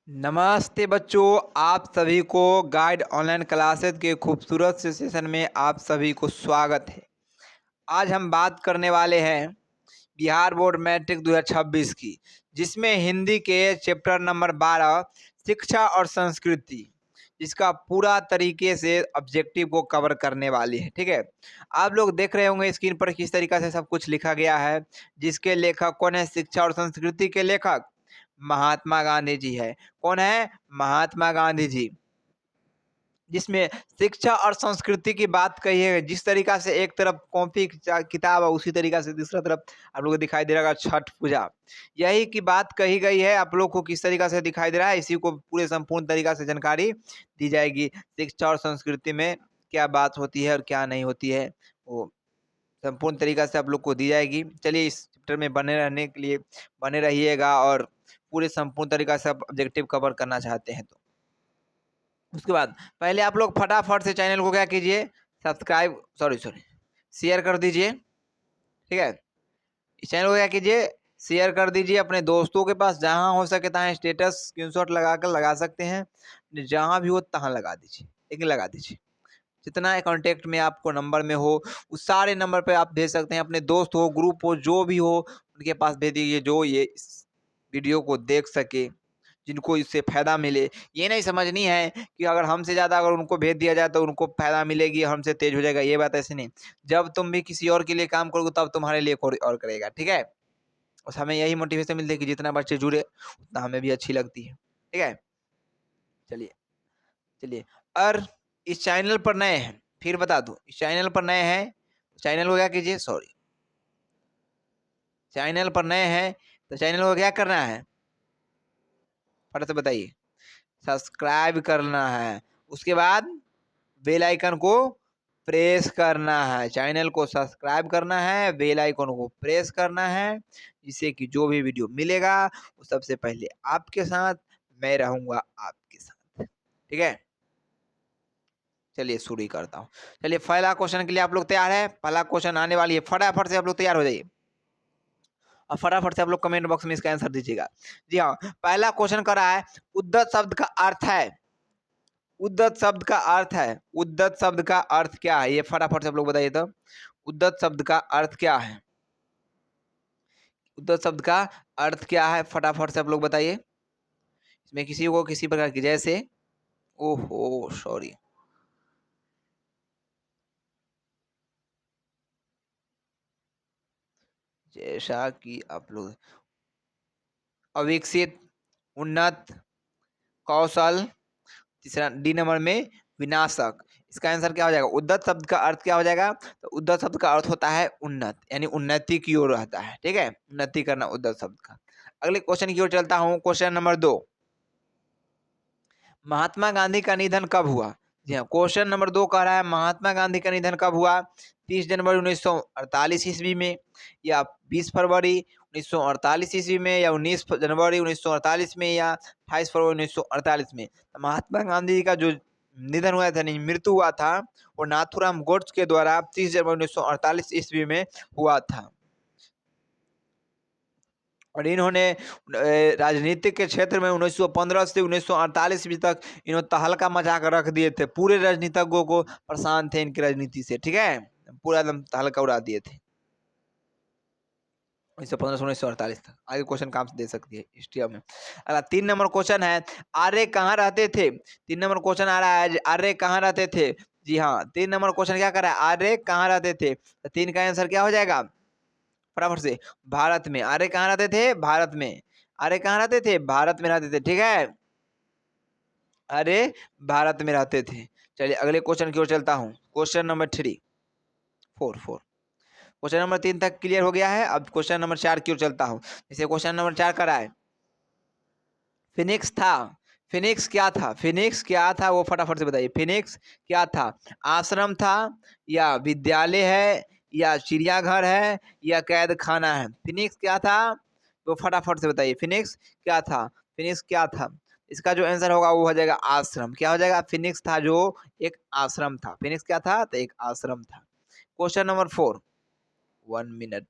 नमस्ते बच्चों, आप सभी को गाइड ऑनलाइन क्लासेस के खूबसूरत से सेशन में आप सभी को स्वागत है। आज हम बात करने वाले हैं बिहार बोर्ड मैट्रिक 2026 की, जिसमें हिंदी के चैप्टर नंबर 12 शिक्षा और संस्कृति, जिसका पूरा तरीके से ऑब्जेक्टिव को कवर करने वाली है। ठीक है, आप लोग देख रहे होंगे स्क्रीन पर किस तरीका से सब कुछ लिखा गया है। जिसके लेखक कौन है? शिक्षा और संस्कृति के लेखक महात्मा गांधी जी है। कौन है? महात्मा गांधी जी। जिसमें शिक्षा और संस्कृति की बात कही है, जिस तरीका से एक तरफ कॉपी किताब है, उसी तरीका से दूसरा तरफ आप लोग को दिखाई दे रहा होगा छठ पूजा। यही की बात कही गई है, आप लोग को किस तरीका से दिखाई दे रहा है, इसी को पूरे संपूर्ण तरीका से जानकारी दी जाएगी। शिक्षा और संस्कृति में क्या बात होती है और क्या नहीं होती है, वो संपूर्ण तरीका से आप लोग को दी जाएगी। चलिए, इस चैप्टर में बने रहने के लिए बने रहिएगा, और पूरे संपूर्ण तरीका से आप ऑब्जेक्टिव कवर करना चाहते हैं तो उसके बाद पहले आप लोग फटाफट से चैनल को क्या कीजिए, सब्सक्राइब सॉरी शेयर कर दीजिए। ठीक है, इस चैनल को क्या कीजिए, शेयर कर दीजिए अपने दोस्तों के पास। जहां हो सके तहां स्टेटस स्क्रीनशॉट लगाकर लगा सकते हैं, जहां भी हो तहां लगा दीजिए, लेकिन लगा दीजिए। जितना कॉन्टेक्ट में आपको नंबर में हो, उस सारे नंबर पे आप भेज सकते हैं। अपने दोस्त हो, ग्रुप हो, जो भी हो, उनके पास भेज दीजिए, जो ये इस वीडियो को देख सके, जिनको इससे फ़ायदा मिले। ये नहीं समझनी है कि अगर हमसे ज़्यादा अगर उनको भेज दिया जाए तो उनको फ़ायदा मिलेगी, हमसे तेज हो जाएगा, ये बात ऐसे नहीं। जब तुम भी किसी और के लिए काम करोगे तब तुम्हारे लिए कोई और करेगा। ठीक है, बस हमें यही मोटिवेशन मिलती है कि जितना बच्चे जुड़े उतना हमें भी अच्छी लगती है। ठीक है, चलिए चलिए। और इस चैनल पर नए हैं, फिर बता दूं, इस चैनल पर नए हैं, चैनल को क्या कीजिए, चैनल पर नए हैं तो चैनल को क्या करना है, फटाफट से बताइए। सब्सक्राइब करना है, उसके बाद बेल आइकन को प्रेस करना है। चैनल को सब्सक्राइब करना है, बेल आइकन को प्रेस करना है, जिससे कि जो भी वीडियो मिलेगा वो सबसे पहले आपके साथ, मैं रहूंगा आपके साथ। ठीक है, चलिए शुरू ही करता हूँ। चलिए, पहला क्वेश्चन के लिए आप लोग तैयार है? पहला क्वेश्चन आने वाली है, फटाफट से आप लोग तैयार हो जाइए और फटाफट से आप लोग कमेंट बॉक्स में इसका आंसर दीजिएगा। जी हाँ, पहला क्वेश्चन कर रहा है, उद्दत शब्द का अर्थ है। उद्दत शब्द का अर्थ है, उद्दत शब्द का अर्थ क्या है, ये फटाफट से आप लोग बताइए तो। उद्दत शब्द का अर्थ क्या है? उद्दत शब्द का अर्थ क्या है, फटाफट से आप लोग बताइए। इसमें किसी को किसी प्रकार की, जैसे, ओहो सॉरी, जैसा कि आप लोग, अविकसित, उन्नत, कौशल, तीसरा डी नंबर में विनाशक। इसका आंसर क्या हो जाएगा? उद्दत शब्द का अर्थ क्या हो जाएगा? तो उद्दत शब्द का अर्थ होता है उन्नत, यानी उन्नति की ओर रहता है। ठीक है, उन्नति करना उद्दत शब्द का। अगले क्वेश्चन की ओर चलता हूँ, क्वेश्चन नंबर 2, महात्मा गांधी का निधन कब हुआ? जी हाँ, क्वेश्चन नंबर 2 कह रहा है महात्मा गांधी का निधन कब हुआ? 30 जनवरी 1948 ईस्वी में, या 20 फरवरी 1948 ईस्वी में, या 19 जनवरी 1948 में, या 28 फरवरी 1948 में। तो महात्मा गांधी का जो निधन हुआ था, नहीं मृत्यु हुआ था, वो नाथूराम गोड्स के द्वारा 30 जनवरी 1948 ईस्वी में हुआ था। और इन्होंने राजनीतिक के क्षेत्र में 1915 से 1948 ईस्वी तक इन्होंने तहलका मचा कर रख दिए थे। पूरे राजनीतिज्ञों को परेशान थे इनकी राजनीति से। ठीक है, पूरा एकदम तहलका उड़ा दिए थे 1915 से 1948 तक। आगे क्वेश्चन काम दे सकती है हिस्ट्री में। अगला 3 नंबर क्वेश्चन है, आर्य कहाँ रहते थे? 3 नंबर क्वेश्चन आ रहा है, आर्य कहाँ रहते थे? जी हाँ, 3 नंबर क्वेश्चन क्या कर रहा है, आर्य कहाँ रहते थे? तो 3 का आंसर क्या हो जाएगा, फटाफट से, भारत में। आर्य कहाँ रहते थे? भारत में। आर्य कहाँ रहते थे? भारत में रहते थे। ठीक है, आर्य भारत में रहते थे। चलिए अगले क्वेश्चन की ओर चलता हूँ, क्वेश्चन नंबर 3 4 क्वेश्चन नंबर 3 तक क्लियर हो गया है। अब क्वेश्चन नंबर 4 की ओर चलता हूँ। जैसे क्वेश्चन नंबर 4 का रहा है, फिनिक्स था, फिनिक्स क्या था? फिनिक्स क्या था वो फटाफट से बताइए। फिनिक्स क्या था? आश्रम था, या विद्यालय है, या चिड़ियाघर है, या कैद खाना है? फिनिक्स क्या था वो फटाफट से बताइए। फिनिक्स क्या था? फिनिक्स क्या था? इसका जो आंसर होगा वो हो जाएगा आश्रम। क्या हो जाएगा? फिनिक्स था जो एक आश्रम था। फिनिक्स क्या था? तो एक आश्रम था। Question number 4, 1 minute.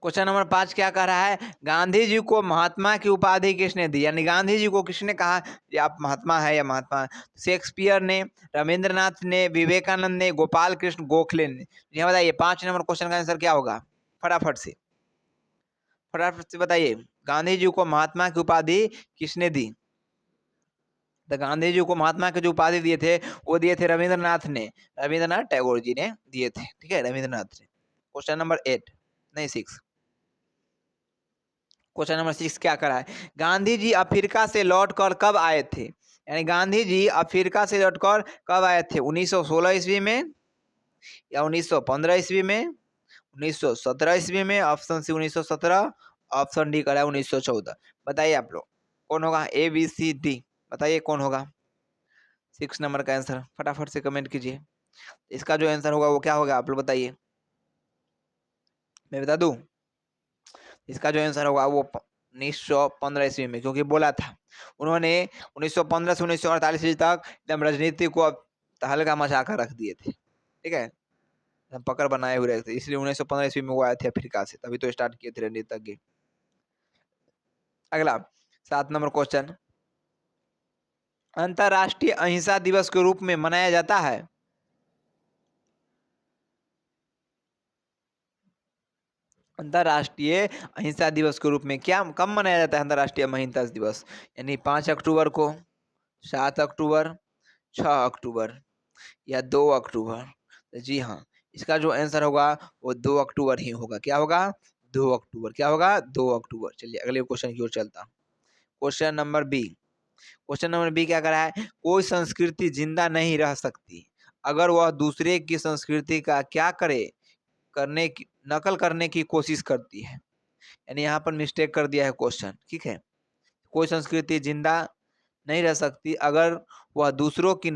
Question number 5 क्या कह रहा है, गांधी जी को महात्मा की उपाधि किसने दी, यानी गांधी जी को किसने कहा कि आप महात्मा है या महात्मा है? शेक्सपियर ने, रविंद्रनाथ ने, विवेकानंद ने, गोपाल कृष्ण गोखले ने। ये बताइए 5 नंबर क्वेश्चन का आंसर क्या होगा, फटाफट से बताइए। गांधी जी को महात्मा की उपाधि किसने दी? तो गांधी जी को महात्मा की जो उपाधि दिए थे वो दिए थे रविंद्रनाथ ने, रविंद्रनाथ टैगोर जी ने दिए थे। ठीक है, रविंद्रनाथ ने। क्वेश्चन नंबर 8 नहीं 6, क्वेश्चन नंबर 6 क्या करा है, गांधी जी अफ्रीका से लौटकर कब आए थे? यानी गांधी जी अफ्रीका से लौटकर कब आए थे, 1916 ईस्वी में या 1915 ईस्वी में, 1917 ईस्वी में? ऑप्शन सी 1917, ऑप्शन डी करा है 1914। बताइए आप लोग कौन होगा, ए बी सी डी, बताइए कौन होगा 6 नंबर का आंसर, फटाफट से कमेंट कीजिए। इसका जो आंसर होगा वो क्या होगा आप लोग बताइए, मैं बता दूं? इसका जो आंसर होगा वो 1915 ईस्वी में, क्योंकि बोला था उन्होंने 1915 से 1948 तक एकदम राजनीति को अब तहलका मचा कर रख दिए थे। ठीक है, हम पकड़ बनाए हुए थे, इसलिए 1915 ईस्वी में वो आए थे अफ्रीका से, तभी तो स्टार्ट किए थे राजनीतिज्ञ। अगला 7 नंबर क्वेश्चन, अंतर्राष्ट्रीय अहिंसा दिवस के रूप में मनाया जाता है। अंतर्राष्ट्रीय अहिंसा दिवस के रूप में क्या कब मनाया जाता है अंतर्राष्ट्रीय अहिंसा दिवस, यानी 5 अक्टूबर को, 7 अक्टूबर, 6 अक्टूबर या 2 अक्टूबर? तो जी हाँ, इसका जो आंसर होगा वो 2 अक्टूबर ही होगा। क्या होगा, 2 अक्टूबर। क्या होगा, 2 अक्टूबर। चलिए अगले क्वेश्चन की ओर चलता हूँ। Question number B, question number B क्या कर रहा है, कोई संस्कृति जिंदा नहीं रह सकती अगर वह दूसरे की संस्कृति का क्या करे, करने की नकल करने की कोशिश करती है। यानी यहाँ पर मिस्टेक कर दिया है क्वेश्चन। ठीक है, कोई संस्कृति जिंदा नहीं रह सकती अगर वह दूसरों की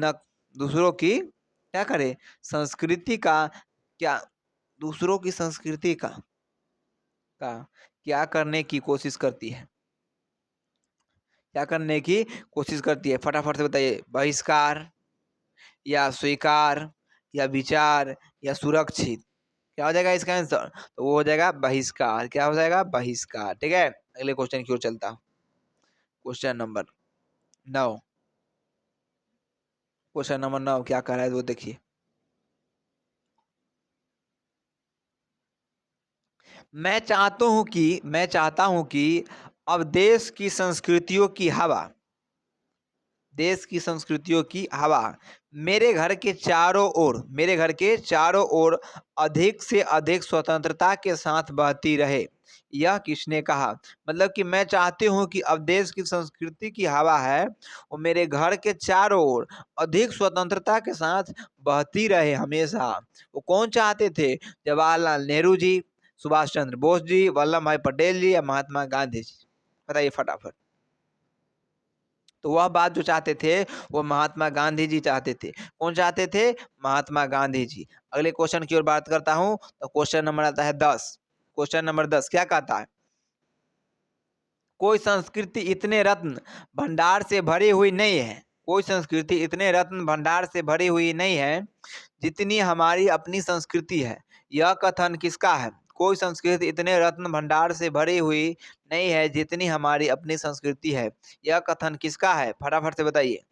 क्या करे, संस्कृति का क्या, दूसरों की संस्कृति का क्या करने की कोशिश करती है, क्या करने की कोशिश करती है? फटाफट से बताइए, बहिष्कार या स्वीकार या विचार या सुरक्षित? क्या हो जाएगा इसका आंसर, तो वो हो जाएगा बहिष्कार। क्या हो जाएगा, बहिष्कार। ठीक है, अगले क्वेश्चन की ओर चलता हूं। क्वेश्चन नंबर 9, क्वेश्चन नंबर 9 क्या कह रहा है वो देखिए, मैं चाहता हूं कि अब देश की संस्कृतियों की हवा मेरे घर के चारों ओर अधिक से अधिक स्वतंत्रता के साथ बहती रहे। यह किसने कहा? मतलब कि मैं चाहती हूँ कि अब देश की संस्कृति की हवा है वो मेरे घर के चारों ओर अधिक स्वतंत्रता के साथ बहती रहे हमेशा। वो कौन चाहते थे? जवाहरलाल नेहरू जी, सुभाष चंद्र बोस जी, वल्लभ भाई पटेल जी या महात्मा गांधी जी? बताइए फटाफट। तो वह बात जो चाहते थे वो महात्मा गांधी जी चाहते थे। कौन चाहते थे? महात्मा गांधी जी। अगले क्वेश्चन की ओर बात करता हूं, तो क्वेश्चन नंबर आता है 10। क्वेश्चन नंबर 10 क्या कहता है, कोई संस्कृति इतने रत्न भंडार से भरी हुई नहीं है, कोई संस्कृति इतने रत्न भंडार से भरी हुई नहीं है जितनी हमारी अपनी संस्कृति है। यह कथन किसका है? कोई संस्कृति इतने रत्न भंडार से भरी हुई नहीं है जितनी हमारी अपनी संस्कृति है। यह कथन किसका है? फटाफट से बताइए।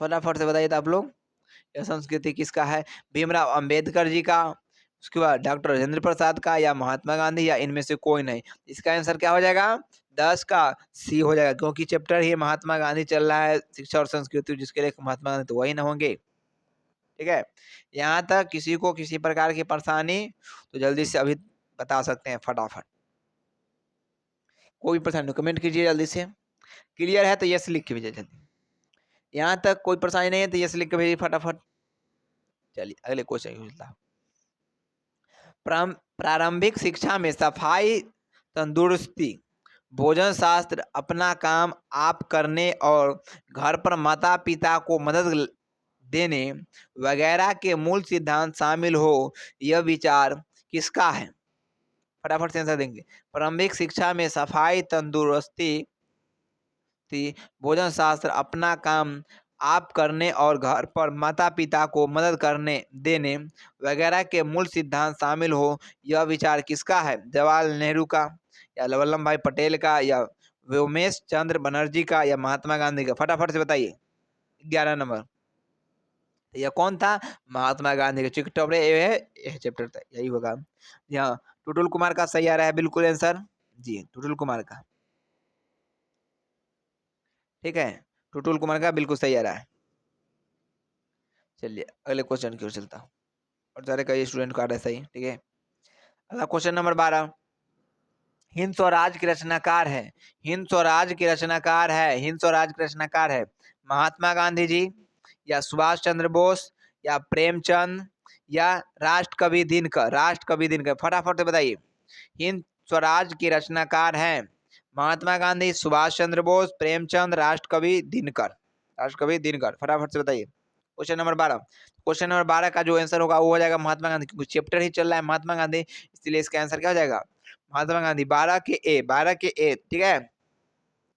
फटाफट से बताइए तो आप लोग, यह संस्कृति किसका है? भीमराव अंबेडकर जी का, उसके बाद डॉक्टर राजेंद्र प्रसाद का या महात्मा गांधी या इनमें से कोई नहीं? इसका आंसर क्या हो जाएगा? 10 का सी हो जाएगा, क्योंकि चैप्टर ही महात्मा गांधी चल रहा है, शिक्षा और संस्कृति, जिसके लिए महात्मा गांधी तो वही ना होंगे। ठीक है, यहाँ तक किसी को किसी प्रकार की परेशानी तो जल्दी से अभी बता सकते हैं फटाफट। कोई भी परेशानी कमेंट कीजिए जल्दी से। क्लियर है तो यस लिख के भेजिए जल्दी। यहाँ तक कोई परेशानी नहीं है तो यस लिख के भेजिए फटाफट। चलिए अगले क्वेश्चन। प्रारंभिक शिक्षा में सफाई, तंदुरुस्ती, भोजन शास्त्र, अपना काम आप करने और घर पर माता पिता को मदद देने वगैरह के मूल सिद्धांत शामिल हो, यह विचार किसका है? फटाफट से आंसर देंगे। प्रारंभिक शिक्षा में सफाई, तंदुरुस्ती, भोजन शास्त्र, अपना काम आप करने और घर पर माता पिता को मदद करने देने वगैरह के मूल सिद्धांत शामिल हो, यह विचार किसका है? जवाहरलाल नेहरू का, या वल्लभ भाई पटेल का, या व्योमेश चंद्र बनर्जी का, या महात्मा गांधी का? फटाफट से बताइए। 11 नंबर। यह कौन था? महात्मा गांधी का। चैप्टर ये है, यह चैप्टर था, यही होगा। यहाँ टुटुल कुमार का सही आ रहा है बिल्कुल आंसर जी, टुटुल कुमार का। ठीक है, टुटुल कुमार का बिल्कुल सही आ रहा है। चलिए अगले क्वेश्चन की ओर चलता हूँ, और सारे कई स्टूडेंट का आ रहा है सही। ठीक है, अगला क्वेश्चन नंबर 12। हिंद स्वराज के रचनाकार है, हिंद स्वराज के रचनाकार है, हिंद स्वराज के रचनाकार है महात्मा गांधी जी, या सुभाष चंद्र बोस, या प्रेमचंद, या राष्ट्र कवि दिनकर? राष्ट्र कवि दिनकर, फटाफट से बताइए। हिंद स्वराज के रचनाकार हैं महात्मा गांधी, सुभाष चंद्र बोस, प्रेमचंद, राष्ट्र कवि दिनकर? राष्ट्र कवि दिनकर, फटाफट से बताइए। Question number 12। क्वेश्चन नंबर 12 का जो आंसर होगा वो हो जाएगा महात्मा गांधी, क्योंकि चैप्टर ही चल रहा है महात्मा गांधी, इसलिए इसका आंसर क्या हो जाएगा? महात्मा गांधी। 12 के ए, 12 के ए। ठीक है,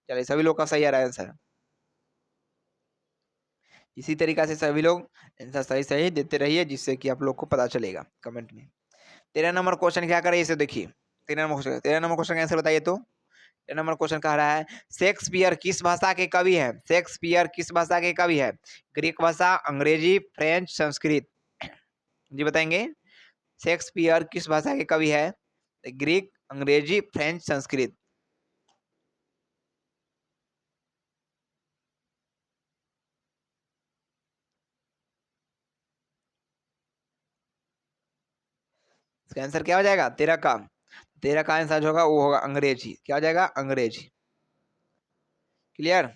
चलिए सभी लोग का सही आ रहा है आंसर। इसी तरीका से सभी लोग आंसर सही सही देते रहिए, जिससे कि आप लोग को पता चलेगा कमेंट में। 13 नंबर क्वेश्चन क्या करे, इसे देखिए। 13 नंबर क्वेश्चन का आंसर बताइए तो। 13 नंबर क्वेश्चन कह रहा है, शेक्सपियर किस भाषा के कवि है? शेक्सपियर किस भाषा के कवि है? ग्रीक भाषा, अंग्रेजी, फ्रेंच, संस्कृत? जी बताएंगे। शेक्सपियर किस भाषा के कवि है? ग्रीक, अंग्रेजी, फ्रेंच, संस्कृत? इसका आंसर क्या हो जाएगा 13 का? 13 का आंसर जो होगा वो होगा अंग्रेजी। क्या हो जाएगा? अंग्रेजी। क्लियर?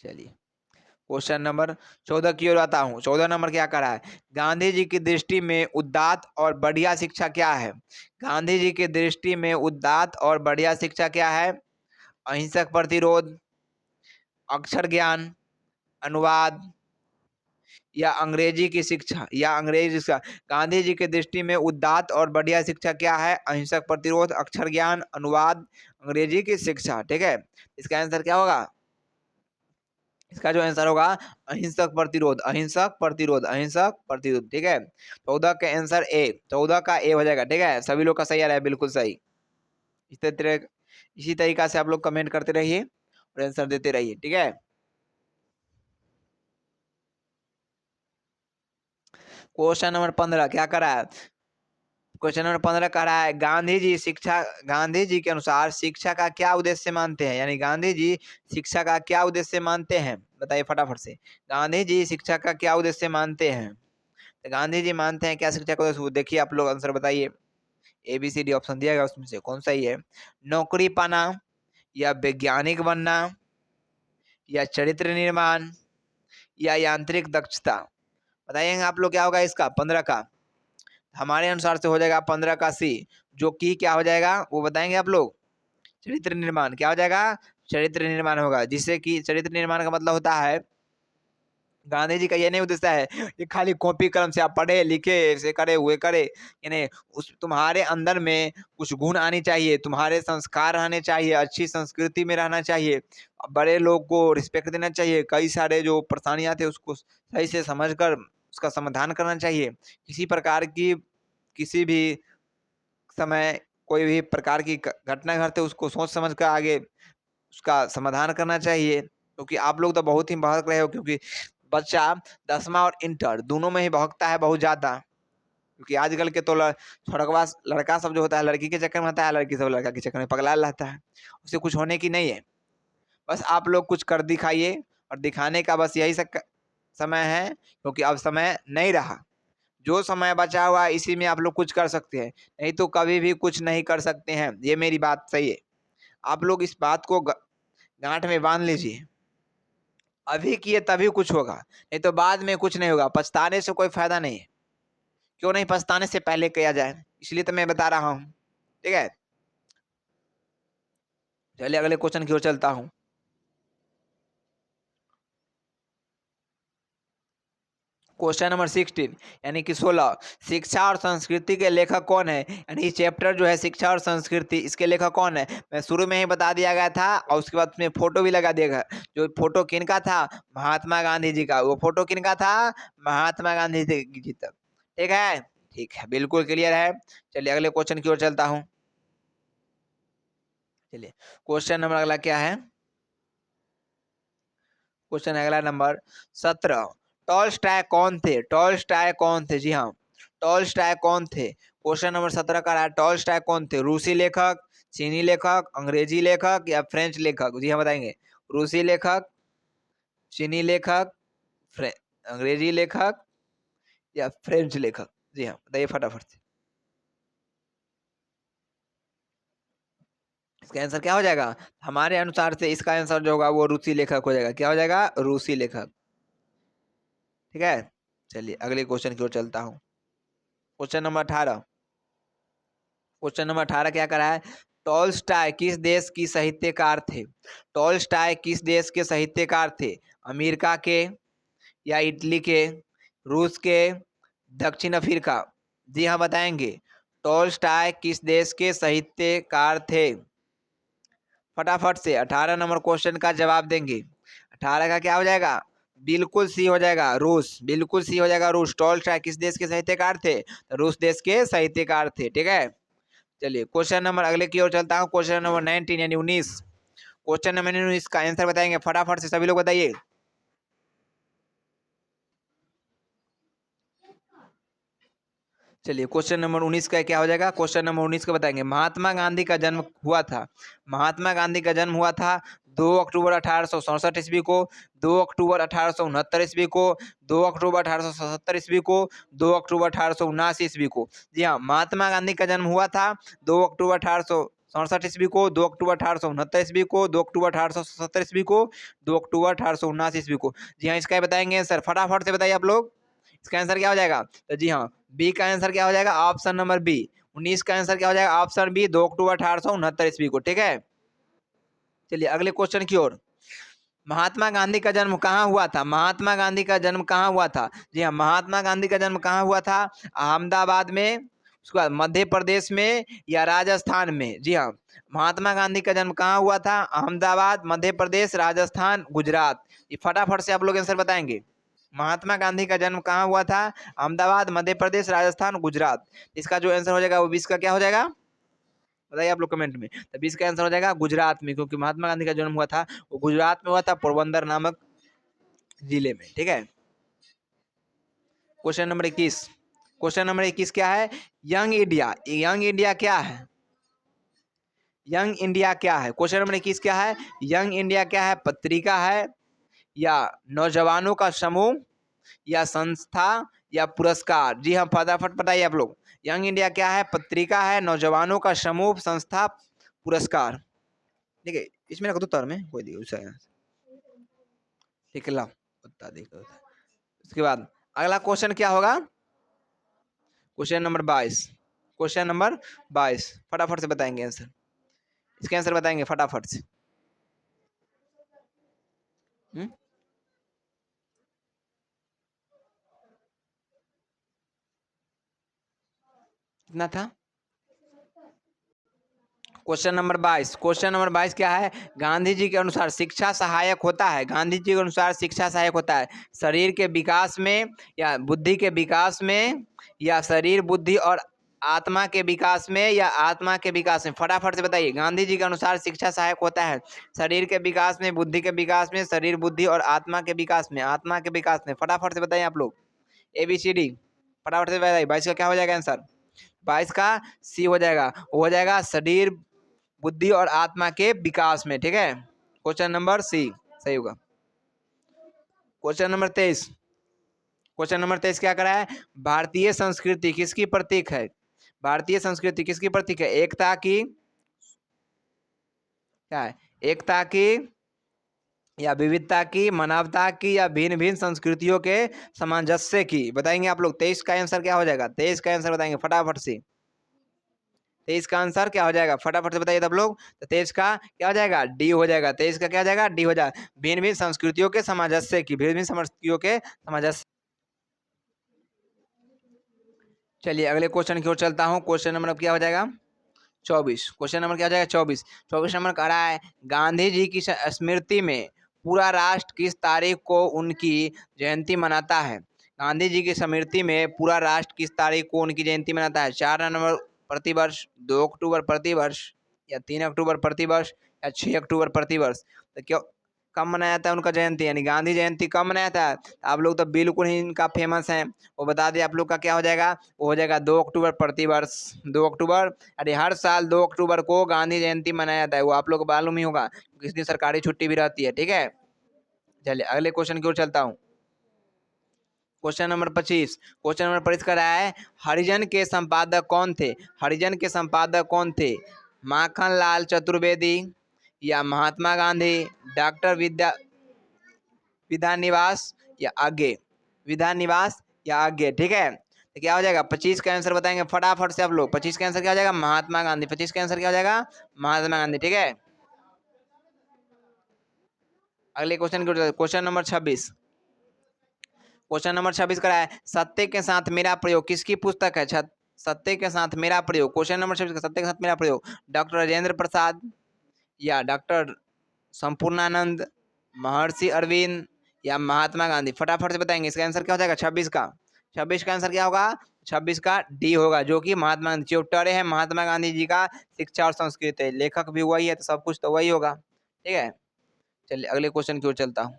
चलिए क्वेश्चन नंबर 14 की ओर आता हूँ। 14 नंबर क्या कह रहा है? गांधी जी की दृष्टि में उदात्त और बढ़िया शिक्षा क्या है? गांधी जी की दृष्टि में उदात्त और बढ़िया शिक्षा क्या है? अहिंसक प्रतिरोध, अक्षर ज्ञान, अनुवाद, या अंग्रेजी की शिक्षा, या अंग्रेजी शिक्षा? गांधी जी की दृष्टि में उदात्त और बढ़िया शिक्षा क्या है? अहिंसक प्रतिरोध, अक्षर ज्ञान, अनुवाद, अंग्रेजी की शिक्षा? ठीक है, इसका आंसर क्या होगा? इसका जो आंसर होगा अहिंसक प्रतिरोध, अहिंसक प्रतिरोध, अहिंसक प्रतिरोध। ठीक है, 14 का आंसर ए, 14 का ए हो जाएगा। ठीक है, सभी लोग का सही आ रहा है, बिल्कुल सही। इसी तरीका से आप लोग कमेंट करते रहिए और आंसर देते रहिए। ठीक है, क्वेश्चन नंबर 15 क्या कर रहा है? क्वेश्चन नंबर 15 कह रहा है, गांधी जी के अनुसार शिक्षा का क्या उद्देश्य मानते हैं? यानी गांधी जी शिक्षा का क्या उद्देश्य मानते हैं? बताइए फटाफट से। गांधी जी शिक्षा का क्या उद्देश्य मानते हैं? तो गांधी जी मानते हैं क्या शिक्षा का उद्देश्य? देखिए आप लोग आंसर बताइए। ABCD ऑप्शन दिया गया, उसमें से कौन सही है? नौकरी पाना, या वैज्ञानिक बनना, या चरित्र निर्माण, या यांत्रिक दक्षता? बताइएगा आप लोग क्या होगा इसका 15 का? हमारे अनुसार से हो जाएगा 15 का सी, जो कि क्या हो जाएगा वो बताएंगे आप लोग। चरित्र निर्माण। क्या हो जाएगा? चरित्र निर्माण होगा, जिससे कि चरित्र निर्माण का मतलब होता है गांधी जी का ये नहीं उद्देश्य है कि खाली कॉपी कलम से आप पढ़े लिखे ऐसे करे हुए करे, यानी उस तुम्हारे अंदर में कुछ गुण आनी चाहिए, तुम्हारे संस्कार रहने चाहिए, अच्छी संस्कृति में रहना चाहिए, बड़े लोग को रिस्पेक्ट देना चाहिए, कई सारे जो परेशानियां थे उसको सही से समझकर उसका समाधान करना चाहिए। किसी प्रकार की किसी भी समय कोई भी प्रकार की घटना घटते उसको सोच समझ कर आगे उसका समाधान करना चाहिए। क्योंकि आप लोग तो बहुत ही बहक रहे हो, क्योंकि बच्चा 10वां और इंटर दोनों में ही बहकता है बहुत ज्यादा। क्योंकि आजकल के तो छड़कवा लड़का सब जो होता है लड़की के चक्कर में होता है, लड़की सब लड़का के चक्कर में पगला रहता है। उसे कुछ होने की नहीं है, बस आप लोग कुछ कर दिखाइए, और दिखाने का बस यही समय है, क्योंकि अब समय नहीं रहा। जो समय बचा हुआ है इसी में आप लोग कुछ कर सकते हैं, नहीं तो कभी भी कुछ नहीं कर सकते हैं। ये मेरी बात सही है, आप लोग इस बात को गांठ में बांध लीजिए। अभी किए तभी कुछ होगा, नहीं तो बाद में कुछ नहीं होगा। पछताने से कोई फायदा नहीं है। क्यों नहीं पछताने से पहले किया जाए, इसलिए तो मैं बता रहा हूँ। ठीक है, चलिए अगले क्वेश्चन की ओर चलता हूँ। क्वेश्चन नंबर 16 यानी कि 16, शिक्षा और संस्कृति के लेखक कौन है? यानी चैप्टर जो है शिक्षा और संस्कृति, इसके लेखक कौन है? मैं शुरू में ही बता दिया गया था और उसके बाद उसमें फोटो भी लगा दिया गया। जो फोटो किनका था? महात्मा गांधी जी का। वो फोटो किनका था? महात्मा गांधी जी तक। ठीक है, ठीक है, बिल्कुल क्लियर है। चलिए अगले क्वेश्चन की ओर चलता हूँ। चलिए क्वेश्चन नंबर अगला क्या है? क्वेश्चन अगला नंबर 17, टॉलस्टॉय कौन थे? टॉलस्टॉय कौन थे? जी हाँ, टॉलस्टॉय कौन थे? क्वेश्चन नंबर 17 का है टॉलस्टॉय कौन थे? रूसी लेखक, चीनी लेखक, अंग्रेजी लेखक या फ्रेंच लेखक? जी हाँ बताएंगे। रूसी लेखक, चीनी लेखक, अंग्रेजी लेखक या फ्रेंच लेखक? जी हाँ बताइए फटाफट से। इसका आंसर क्या हो जाएगा? हमारे अनुसार से इसका आंसर जो होगा वो रूसी लेखक हो जाएगा। क्या हो जाएगा? रूसी लेखक। ठीक है, चलिए अगले क्वेश्चन की ओर चलता हूँ। Question number 18। क्वेश्चन नंबर 18 क्या करा है? टॉलस्टॉय किस देश की साहित्यकार थे? टॉलस्टॉय किस देश के साहित्यकार थे? अमेरिका के या इटली के, रूस के, दक्षिण अफ्रीका? जी हाँ बताएंगे। टॉलस्टॉय किस देश के साहित्यकार थे? फटाफट से 18 नंबर क्वेश्चन का जवाब देंगे। 18 का क्या हो जाएगा? बिल्कुल सी हो जाएगा, रूस। बिल्कुल सी हो जाएगा, रूस। टॉलस्टॉय किस देश के साहित्यकार थे? तो रूस देश के साहित्यकार थे। ठीक है, चलिए क्वेश्चन नंबर अगले की ओर चलता हूँ। क्वेश्चन नंबर 19 यानी 19। क्वेश्चन नंबर 19 का आंसर बताएंगे फटाफट से, सभी लोग बताइए। चलिए क्वेश्चन नंबर 19 का क्या हो जाएगा? क्वेश्चन नंबर 19 का बताएंगे। महात्मा गांधी का जन्म हुआ था, महात्मा गांधी का जन्म हुआ था 2 अक्टूबर 1867 ईस्वी को, 2 अक्टूबर 1869 ईस्वी को, 2 अक्टूबर 1877 ईस्वी को, 2 अक्टूबर 1879 ईस्वी को? जी हाँ, महात्मा गांधी का जन्म हुआ था 2 अक्टूबर 1867 ईस्वी को, 2 अक्टूबर 1869 ईस्वी को, 2 अक्टूबर 1877 ईस्वी को, 2 अक्टूबर 1879 ईस्वी को? जी हाँ, इसका बताएंगे सर, फटाफट से बताइए आप लोग। इसका आंसर क्या हो जाएगा? तो जी हाँ, बी का आंसर क्या हो जाएगा? Option number B. 19 का आंसर क्या हो जाएगा? ऑप्शन बी, 2 अक्टूबर 1869 ईस्वी को। ठीक है, चलिए अगले क्वेश्चन की ओर। महात्मा गांधी का जन्म कहाँ हुआ था? महात्मा गांधी का जन्म कहाँ हुआ था? जी हाँ, महात्मा गांधी का जन्म कहाँ हुआ था? अहमदाबाद में, उसके बाद मध्य प्रदेश में या राजस्थान में? जी हाँ, महात्मा गांधी का जन्म कहाँ हुआ था? अहमदाबाद, मध्य प्रदेश, राजस्थान, गुजरात? ये फटाफट से आप लोग आंसर बताएंगे। महात्मा गांधी का जन्म कहाँ हुआ था? अहमदाबाद, मध्य प्रदेश, राजस्थान, गुजरात? इसका जो आंसर हो जाएगा वो 20 का क्या हो जाएगा? बताइए आप लोग कमेंट में। तो 20 का आंसर हो जाएगा गुजरात में, क्योंकि महात्मा गांधी का जन्म हुआ था वो गुजरात में हुआ था, पोरबंदर नामक जिले में। ठीक है, क्वेश्चन नंबर 21। क्वेश्चन नंबर 21 क्या है? यंग इंडिया, यंग इंडिया क्या है? यंग इंडिया क्या है? क्वेश्चन नंबर 21 क्या है? यंग इंडिया क्या है? पत्रिका है या नौजवानों का समूह या संस्था या पुरस्कार? जी हाँ, फटाफट बताइए आप लोग। यंग इंडिया क्या है? पत्रिका है, नौजवानों का समूह, संस्था, पुरस्कार? ठीक है, इसमें रख दो तर में, कोई दिक्कत। ठीक है, ला बता देखो। उसके बाद अगला क्वेश्चन क्या होगा? Question number 22। क्वेश्चन नंबर 22 फटाफट से बताएंगे आंसर। इसके आंसर बताएंगे फटाफट से। कितना था? Question number 22। क्वेश्चन नंबर 22 क्या है? गांधी जी के अनुसार शिक्षा सहायक होता है, गांधी जी के अनुसार शिक्षा सहायक होता है शरीर के विकास में या बुद्धि के विकास में या शरीर, बुद्धि और आत्मा के विकास में या आत्मा के विकास में? फटाफट से बताइए। गांधी जी के अनुसार शिक्षा सहायक होता है शरीर के विकास में, बुद्धि के विकास में, शरीर, बुद्धि और आत्मा के विकास में, आत्मा के विकास में? फटाफट से बताइए आप लोग, ABCD फटाफट से बताइए। 22 का क्या हो जाएगा आंसर? 22 का सी हो जाएगा, हो जाएगा शरीर, बुद्धि और आत्मा के विकास में। ठीक है, क्वेश्चन नंबर सी सही होगा। Question number 23। क्वेश्चन नंबर 23 क्या करा है? भारतीय संस्कृति किसकी प्रतीक है? भारतीय संस्कृति किसकी प्रतीक है? एकता की, क्या है? एकता की या विविधता की, मानवता की या भिन्न भिन्न संस्कृतियों के सामंजस्य की? बताएंगे आप लोग। 23 का आंसर क्या हो जाएगा? 23 का आंसर बताएंगे फटाफट से। 23 का आंसर क्या हो जाएगा? फटाफट से बताइए तब लोग। तो 23 का क्या हो जाएगा? डी हो जाएगा। 23 का क्या हो जाएगा? डी हो जाएगा। भिन्न भिन्न संस्कृतियों के सामंजस्य की, भिन्न भिन्न संस्कृतियों के सामंजस्य। चलिए अगले क्वेश्चन की ओर चलता हूँ। क्वेश्चन नंबर अब क्या हो जाएगा 24। क्वेश्चन नंबर क्या हो जाएगा 24। 24 नंबर कह रहा है गांधी जी की स्मृति में पूरा राष्ट्र किस तारीख को उनकी जयंती मनाता है। गांधी जी की स्मृति में पूरा राष्ट्र किस तारीख को उनकी जयंती मनाता है। 4 नवंबर प्रतिवर्ष, 2 अक्टूबर प्रतिवर्ष, या 3 अक्टूबर प्रतिवर्ष, या 6 अक्टूबर प्रतिवर्ष। तो क्यों कब मनाया जाता है उनका जयंती, यानी गांधी जयंती कब मनाया जाता है। आप लोग तो बिल्कुल ही इनका फेमस हैं, वो बता दें आप लोग का क्या हो जाएगा, वो हो जाएगा 2 अक्टूबर प्रतिवर्ष। 2 अक्टूबर, अरे हर साल 2 अक्टूबर को गांधी जयंती मनाया जाता है, वो आप लोग को मालूम ही होगा क्योंकि इस दिन सरकारी छुट्टी भी रहती है। ठीक है, चलिए अगले क्वेश्चन की ओर चलता हूँ। Question number 25। क्वेश्चन नंबर 25 का रहा है हरिजन के संपादक कौन थे। हरिजन के संपादक कौन थे। माखन लाल चतुर्वेदी, या महात्मा गांधी, डॉक्टर विधान निवास, या आगे विधान निवास, या आगे। ठीक है, तो क्या हो जाएगा 25 का आंसर बताएंगे फटाफट से आप लोग। 25 का आंसर क्या हो जाएगा महात्मा गांधी। 25 का आंसर क्या हो जाएगा महात्मा गांधी। ठीक है, अगले क्वेश्चन की क्वेश्चन नंबर 26। क्वेश्चन नंबर 26 का है सत्य के साथ मेरा प्रयोग किसकी पुस्तक है। सत्य के साथ मेरा प्रयोग। क्वेश्चन नंबर 26 का सत्य के साथ मेरा प्रयोग डॉक्टर राजेंद्र प्रसाद, या डॉक्टर संपूर्णानंद, महर्षि अरविंद, या महात्मा गांधी। फटाफट से बताएंगे इसका आंसर क्या हो जाएगा 26 का। 26 का आंसर क्या होगा 26 का डी होगा, जो कि महात्मा गांधी चौप्टर है महात्मा गांधी जी का शिक्षा और संस्कृति है। लेखक भी वही है तो सब कुछ तो वही होगा। ठीक है, चलिए अगले क्वेश्चन की ओर चलता हूँ।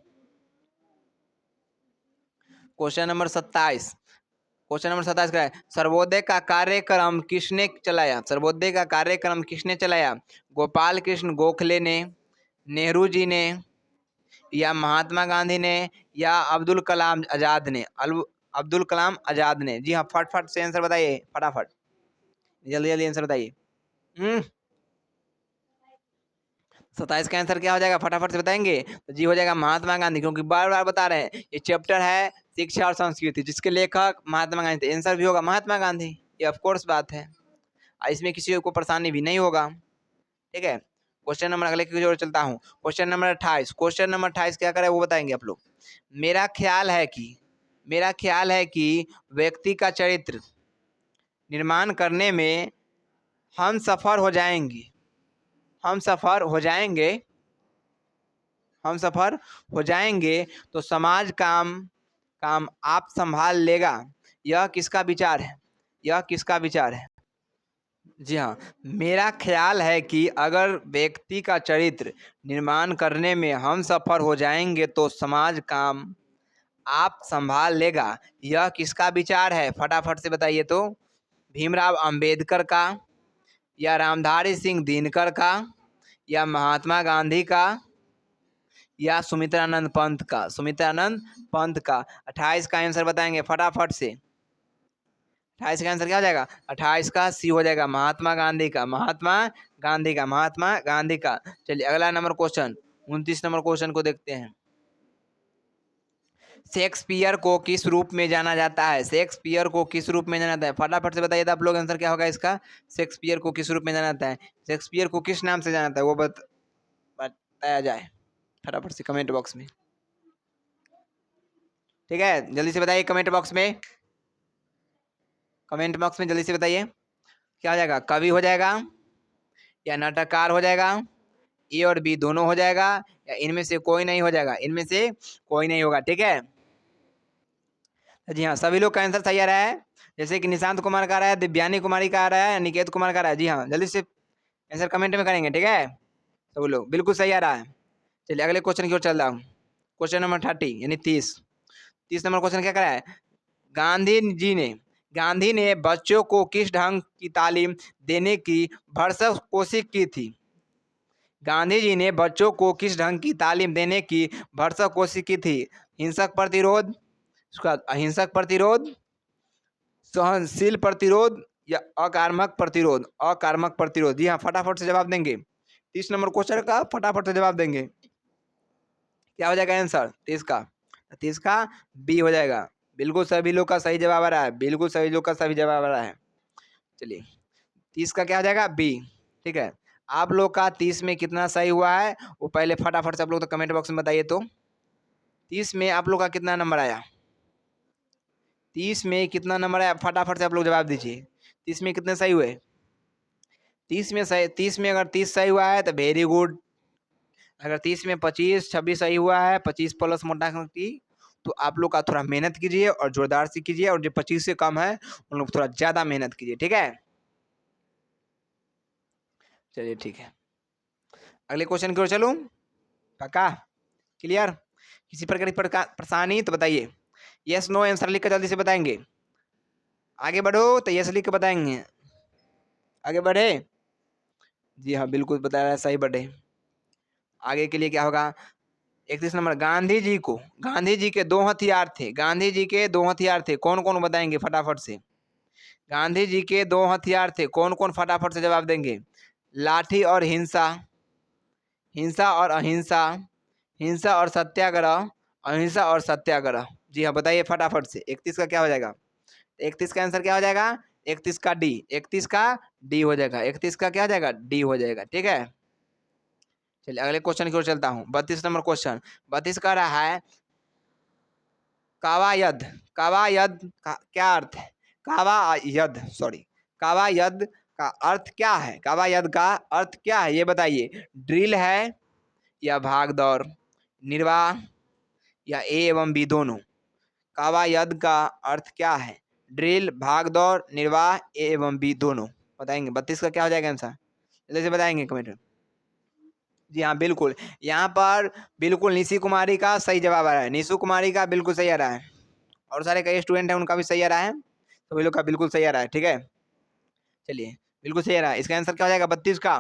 Question number 27। क्वेश्चन नंबर 27 का है सर्वोदय का कार्यक्रम किसने चलाया। सर्वोदय का कार्यक्रम किसने चलाया। गोपाल कृष्ण गोखले ने, नेहरू जी ने, या महात्मा गांधी ने, या अब्दुल कलाम आजाद ने। अब्दुल कलाम आजाद ने। जी हाँ, फटाफट से आंसर बताइए, फटाफट जल्दी जल्दी आंसर बताइए। 27 का आंसर क्या हो जाएगा फटाफट से बताएंगे। तो जी हो जाएगा महात्मा गांधी, क्योंकि बार बार बता रहे हैं ये चैप्टर है शिक्षा और संस्कृति, जिसके लेखक महात्मा गांधी थे। आंसर भी होगा महात्मा गांधी, ये ऑफ कोर्स बात है, इसमें किसी को परेशानी भी नहीं होगा। ठीक है, क्वेश्चन नंबर अगले की ओर चलता हूँ। Question number 28। क्वेश्चन नंबर 28 क्या करे वो बताएंगे आप लोग। मेरा ख्याल है कि व्यक्ति का चरित्र निर्माण करने में हम सफर हो जाएंगे हम सफर हो जाएंगे हम सफर हो जाएंगे तो समाज काम काम आप संभाल लेगा। यह किसका विचार है। यह किसका विचार है। जी हाँ, मेरा ख्याल है कि अगर व्यक्ति का चरित्र निर्माण करने में हम सफर हो जाएंगे तो समाज काम आप संभाल लेगा। यह किसका विचार है फटाफट से बताइए तो। भीमराव अंबेडकर का, या रामधारी सिंह दिनकर का, या महात्मा गांधी का, या सुमित्रानंद पंत का। सुमित्रानंद पंत का। 28 का आंसर बताएंगे फटाफट से। 28 का आंसर क्या हो जाएगा 28 का सी हो जाएगा महात्मा गांधी का। महात्मा गांधी का। महात्मा गांधी का। चलिए अगला नंबर क्वेश्चन 29 नंबर क्वेश्चन को देखते हैं। शेक्सपियर को किस रूप में जाना जाता है। शेक्सपियर को किस रूप में जाना जाता है फटाफट से बताइए तो आप लोग आंसर क्या होगा इसका। शेक्सपियर को किस रूप में जाना जाता है। शेक्सपियर को किस नाम से जाना जाता है वो बताया जाए फटाफट से कमेंट बॉक्स में। ठीक है, जल्दी से बताइए कमेंट बॉक्स में। कमेंट बॉक्स में जल्दी से बताइए क्या हो जाएगा। कवि हो जाएगा, या नाटककार हो जाएगा, ए और बी दोनों हो जाएगा, या इनमें से कोई नहीं हो जाएगा। इनमें से कोई नहीं होगा। ठीक है, जी हाँ, सभी लोग का आंसर सही आ रहा है। जैसे कि निशांत कुमार का आ रहा है, दिव्यानी कुमारी का आ रहा है, निकेत कुमार का आ रहा है। जी हाँ, जल्दी से आंसर कमेंट में करेंगे। ठीक है, सभी लोग बिल्कुल सही आ रहा है। चलिए अगले क्वेश्चन की ओर चल रहा हूँ। क्वेश्चन नंबर 30 यानी 30 नंबर क्वेश्चन क्या करा है। गांधी ने बच्चों को किस ढंग की तालीम देने की भरसक कोशिश की थी। गांधी जी ने बच्चों को किस ढंग की तालीम देने की भरसक कोशिश की थी। हिंसक प्रतिरोध, उसका अहिंसक प्रतिरोध, सहनशील प्रतिरोध, या अकार्मक प्रतिरोध। अकार्मक प्रतिरोध। जी हाँ, फटाफट से जवाब देंगे। 30 नंबर क्वेश्चन का फटाफट से जवाब देंगे। क्या हो जाएगा आंसर 30 का। 30 का बी हो जाएगा। बिल्कुल सभी लोग का सही जवाब आ रहा है। बिल्कुल सभी लोग का सही जवाब आ रहा है। चलिए 30 का क्या हो जाएगा बी। ठीक है, आप लोग का 30 में कितना सही हुआ है वो पहले फटाफट से आप लोग तो कमेंट बॉक्स में बताइए तो। 30 में आप लोग का कितना नंबर आया। 30 में कितना नंबर है, फटाफट से आप लोग जवाब दीजिए। 30 में कितने सही हुए? 30 में अगर 30 सही हुआ है तो वेरी गुड। अगर 30 में 25 26 सही हुआ है, 25 प्लस मोटा अंकी, तो आप लोग का थोड़ा मेहनत कीजिए और जोरदार से कीजिए, और जो 25 से कम है उन लोग थोड़ा ज़्यादा मेहनत कीजिए, ठीक है। चलिए ठीक है, अगले क्वेश्चन की ओर चलूँ। पक्का? क्लियर? किसी प्रकार की परेशानी तो बताइए। यस नो आंसर लिख कर जल्दी से बताएंगे। आगे बढ़ो तो यस लिख के बताएंगे। आगे बढ़े? जी हाँ, बिल्कुल बता रहा है, सही बढ़े। आगे के लिए क्या होगा? 31 नंबर, गांधी जी के दो हथियार थे। गांधी जी के दो हथियार थे, कौन कौन बताएंगे फटाफट से? गांधी जी के दो हथियार थे, कौन कौन फटाफट से जवाब देंगे? लाठी और हिंसा, हिंसा और अहिंसा, हिंसा और सत्याग्रह, अहिंसा और सत्याग्रह। जी हाँ, बताइए फटाफट से। 31 का क्या हो जाएगा? 31 का आंसर क्या हो जाएगा? 31 का डी, 31 का डी हो जाएगा। 31 का क्या हो जाएगा? डी हो जाएगा, ठीक है। चलिए अगले क्वेश्चन की ओर चलता हूँ। 32 नंबर क्वेश्चन। 32 कह रहा है कवायद। कवायद का क्या अर्थ है? कवायद, सॉरी, कवायद का अर्थ क्या है? कवायद का अर्थ क्या है ये बताइए। ड्रिल है या भाग दौड़, निर्वाह या ए एवं बी दोनों? कवायद का अर्थ क्या है? ड्रिल, भाग दौड़, निर्वाह, ए एवं बी दोनों? बताएंगे। 32 का क्या हो जाएगा आंसर? जल्दी से बताएंगे कमेंट में। जी हाँ, बिल्कुल। यहाँ पर बिल्कुल निशी कुमारी का सही जवाब आ रहा है। निशु कुमारी का बिल्कुल सही आ रहा है, और सारे कई स्टूडेंट हैं उनका भी सही आ रहा है, तो वे लोग का बिल्कुल सही आ रहा है, ठीक है। चलिए, बिल्कुल सही आ रहा है। इसका आंसर क्या हो जाएगा 32 का?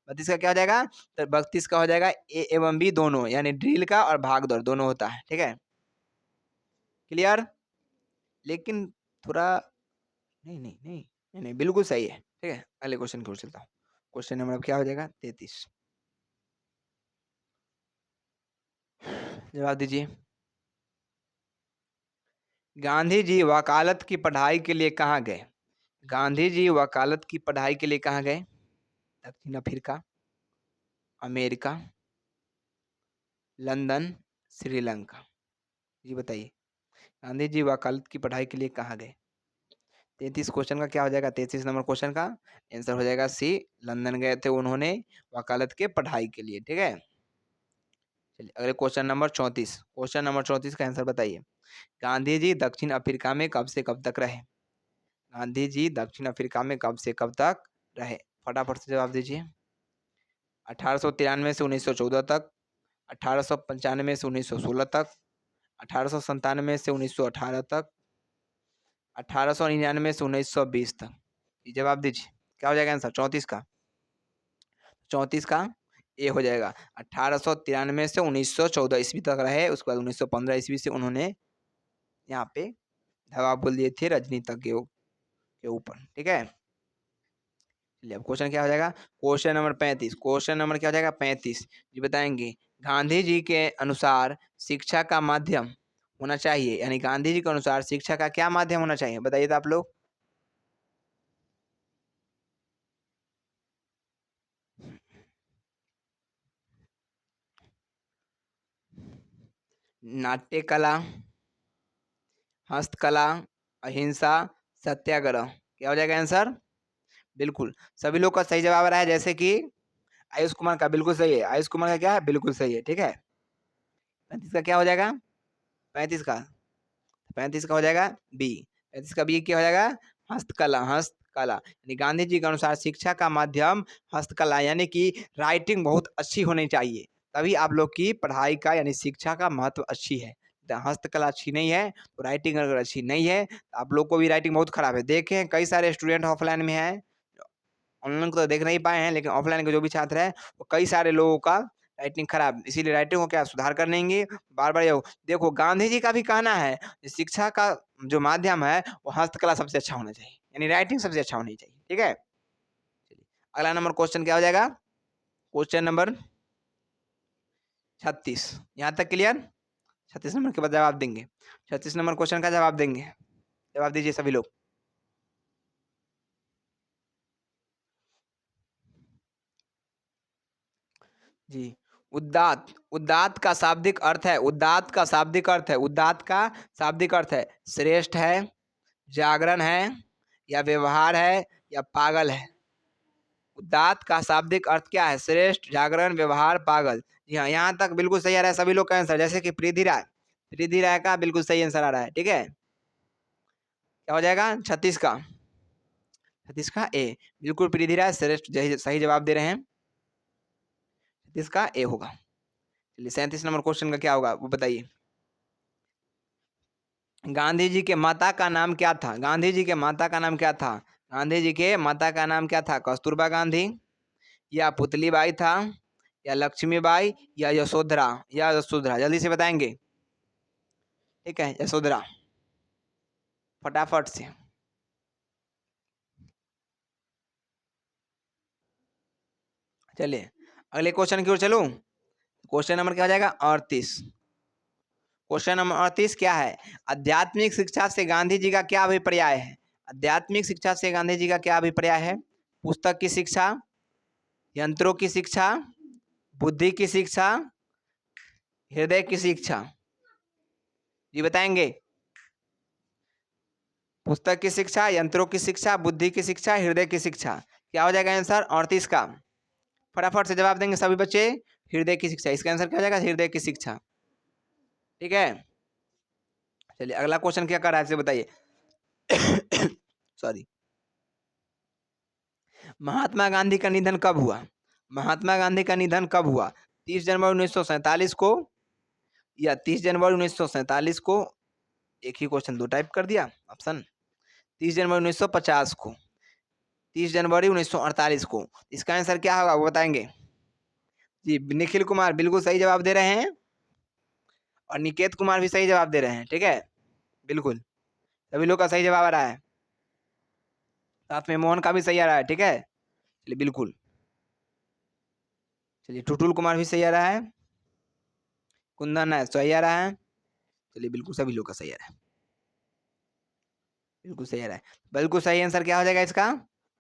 32 का क्या हो जाएगा? तो 32 का हो जाएगा ए एवं बी दोनों, यानी ड्रिल का और भाग दौड़ दोनों होता है, ठीक है। क्लियर? लेकिन थोड़ा नहीं नहीं नहीं नहीं नहीं, बिल्कुल सही है, ठीक है। अगले क्वेश्चन की ओर चलता हूँ। क्वेश्चन नंबर अब क्या हो जाएगा? 33। जवाब दीजिए। गांधी जी वकालत की पढ़ाई के लिए कहाँ गए? गांधी जी वकालत की पढ़ाई के लिए कहाँ गए? दक्षिण अफ्रीका, अमेरिका, लंदन, श्रीलंका? जी बताइए, गांधी जी वकालत की पढ़ाई के लिए कहाँ गए? 33 क्वेश्चन का क्या हो जाएगा? 33 नंबर क्वेश्चन का आंसर हो जाएगा सी, लंदन गए थे उन्होंने वकालत के पढ़ाई के लिए, ठीक है। चलिए अगले क्वेश्चन नंबर 34। क्वेश्चन नंबर 34 का आंसर बताइए। गांधी जी दक्षिण अफ्रीका में कब से कब तक रहे? गांधी जी दक्षिण अफ्रीका में कब से कब तक रहे? फटाफट से जवाब दीजिए। 1893 से 1914 तक, 1895 से 1916 तक, 1897 से 1918 तक, 1899 से 1920 तक? ये जवाब दीजिए, क्या हो जाएगा आंसर 34 का? 34 का ए हो जाएगा। 1893 से 1914 ईस्वी तक रहे, उसके बाद 1915 ईस्वी से उन्होंने यहाँ पे धावा बोल दिए थे राजनीतिज्ञों के ऊपर, ठीक है। चलिए अब क्वेश्चन क्या हो जाएगा? Question number 35। क्वेश्चन नंबर क्या हो जाएगा? 35 जी बताएंगे। गांधी जी के अनुसार शिक्षा का माध्यम होना चाहिए, यानी गांधी जी के अनुसार शिक्षा का क्या माध्यम होना चाहिए? बताइए तो आप लोग। नाट्य कला, हस्तकला, अहिंसा, सत्याग्रह? क्या हो जाएगा आंसर? बिल्कुल सभी लोग का सही जवाब आ रहा है, जैसे कि आयुष कुमार का बिल्कुल सही है। आयुष कुमार का क्या है? बिल्कुल सही है, ठीक है। 35 का क्या हो जाएगा? 35 का, 35 का हो जाएगा बी। 35 का बी क्या हो जाएगा? हस्तकला, हस्तकला, यानी गांधी जी के अनुसार शिक्षा का माध्यम हस्तकला, यानी कि राइटिंग बहुत अच्छी होनी चाहिए, तभी आप लोग की पढ़ाई का यानी शिक्षा का महत्व अच्छी है। हस्तकला अच्छी नहीं है तो राइटिंग अगर अच्छी नहीं है तो आप लोग को भी राइटिंग बहुत खराब है। देखें कई सारे स्टूडेंट ऑफलाइन में हैं, ऑनलाइन को तो देख नहीं पाए हैं, लेकिन ऑफलाइन के जो भी छात्र हैं वो कई सारे लोगों का राइटिंग खराब, इसीलिए राइटिंग को क्या सुधार करेंगे बार बार। ये देखो गांधी जी का भी कहना है कि शिक्षा का जो माध्यम है वो हस्तकला सबसे अच्छा होना चाहिए, यानी राइटिंग सबसे अच्छा होनी चाहिए, ठीक है। चलिए अगला नंबर क्वेश्चन क्या हो जाएगा? Question number 36। यहाँ तक क्लियर? 36 नंबर के बाद जवाब देंगे। 36 नंबर क्वेश्चन का जवाब देंगे। जवाब दीजिए सभी लोग। जी, उदात्त, उदात्त का शाब्दिक अर्थ है, उदात्त का शाब्दिक अर्थ है, उदात्त का शाब्दिक अर्थ है श्रेष्ठ है, जागरण है या व्यवहार है या पागल है? उदात्त का शाब्दिक अर्थ क्या है? श्रेष्ठ, जागरण, व्यवहार, पागल। जी हाँ, यहाँ तक बिल्कुल सही आ रहा है सभी लोग का आंसर। जैसे कि पृथ्वीराज का बिल्कुल सही आंसर आ रहा है। ठीक है, क्या हो जाएगा? 36 का, 36 का ए। बिल्कुल पृथ्वीराज श्रेष्ठ सही जवाब दे रहे हैं। 36 का ए होगा। चलिए 37 नंबर क्वेश्चन का क्या होगा वो बताइए। गांधी जी के माता का नाम क्या था? गांधी जी के माता का नाम क्या था? गांधी जी के माता का नाम क्या था? कस्तूरबा गांधी या पुतलीबाई था या लक्ष्मीबाई या यशोधरा? जल्दी से बताएंगे। ठीक है, यशोधरा, फटाफट से। चलिए अगले क्वेश्चन की ओर चलूं। क्वेश्चन नंबर क्या हो जाएगा? 38। क्वेश्चन नंबर 38 क्या है? आध्यात्मिक शिक्षा से गांधी जी का क्या अभिप्राय है? आध्यात्मिक शिक्षा से गांधी जी का क्या अभिप्राय है? पुस्तक की शिक्षा, यंत्रों की शिक्षा, बुद्धि की शिक्षा, हृदय की शिक्षा? जी बताएंगे। पुस्तक की शिक्षा, यंत्रों की शिक्षा, बुद्धि की शिक्षा, हृदय की शिक्षा? क्या हो जाएगा आंसर 38 का? फटाफट से जवाब देंगे सभी बच्चे। हृदय की शिक्षा, इसका आंसर क्या हो जाएगा? हृदय की शिक्षा। ठीक है, चलिए अगला क्वेश्चन क्या कर रहा है इसे बताइए। सॉरी। महात्मा गांधी का निधन कब हुआ? महात्मा गांधी का निधन कब हुआ? 30 जनवरी 1947 को या 30 जनवरी 1947 को? एक ही क्वेश्चन दो टाइप कर दिया ऑप्शन। 30 जनवरी 1950 को, 30 जनवरी 1948 को? इसका आंसर क्या होगा वो बताएंगे। जी निखिल कुमार बिल्कुल सही जवाब दे रहे हैं और निकेत कुमार भी सही जवाब दे रहे हैं। ठीक है, बिल्कुल सभी लोग का सही जवाब आ रहा है। साथ में मोहन का भी सही आ रहा है। ठीक है, चलिए बिल्कुल। चलिए टुटुल कुमार भी सही आ रहा है, कुंदन है सही आ रहा है। चलिए बिल्कुल सभी लोग का सही आ रहा है, बिल्कुल सही आ रहा है। बिल्कुल सही आंसर क्या हो जाएगा इसका